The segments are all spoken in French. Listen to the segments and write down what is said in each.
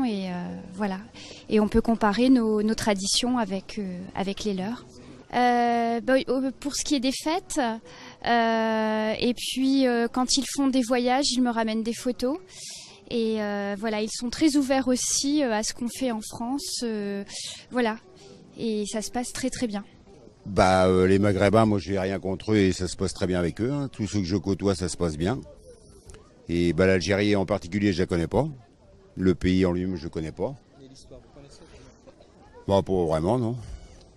Et voilà. Et on peut comparer nos traditions avec les leurs. Pour ce qui est des fêtes, et puis quand ils font des voyages, ils me ramènent des photos. Et voilà, ils sont très ouverts aussi à ce qu'on fait en France. Voilà. Et ça se passe très très bien. Les Maghrébins, moi j'ai rien contre eux et ça se passe très bien avec eux. Hein. Tous ceux que je côtoie, ça se passe bien. Et l'Algérie en particulier, je la connais pas. Le pays en lui-même, je le connais pas. Et l'histoire, vous connaissez? Pas vraiment, non.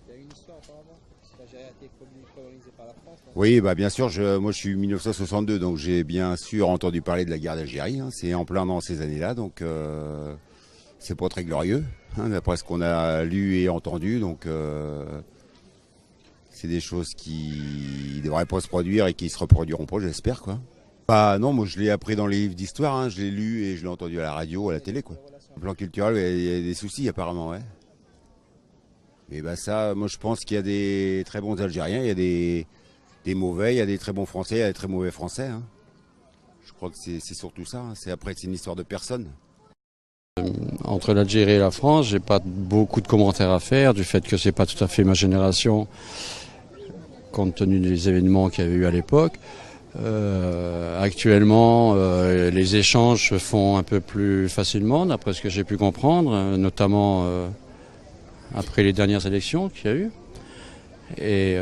Il y a une histoire apparemment. L'Algérie a été colonisée par la France. Non? Oui, bien sûr, moi je suis 1962, donc j'ai bien sûr entendu parler de la guerre d'Algérie. Hein. C'est en plein dans ces années-là, donc c'est pas très glorieux, hein, d'après ce qu'on a lu et entendu. Donc c'est des choses qui devraient pas se produire et qui se reproduiront pas, j'espère, quoi. Non, moi je l'ai appris dans les livres d'histoire, hein. Je l'ai lu et je l'ai entendu à la radio, à la télé, quoi. Au plan culturel, il y a des soucis apparemment, ouais. Et ça, moi je pense qu'il y a des très bons Algériens, il y a des mauvais, il y a des très bons Français, il y a des très mauvais Français. Hein. Je crois que c'est surtout ça. Hein. C'est une histoire de personne. Entre l'Algérie et la France, j'ai pas beaucoup de commentaires à faire du fait que c'est pas tout à fait ma génération, compte tenu des événements qu'il y avait eu à l'époque. Actuellement, les échanges se font un peu plus facilement, d'après ce que j'ai pu comprendre, notamment après les dernières élections qu'il y a eu. Et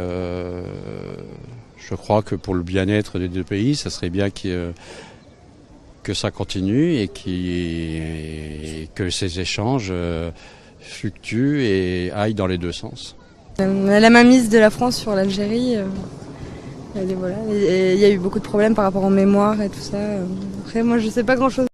je crois que pour le bien-être des deux pays, ça serait bien que ça continue et que ces échanges fluctuent et aillent dans les deux sens. La mainmise de la France sur l'Algérie, voilà. Il y a eu beaucoup de problèmes par rapport aux mémoires et tout ça. Après, moi, je sais pas grand-chose.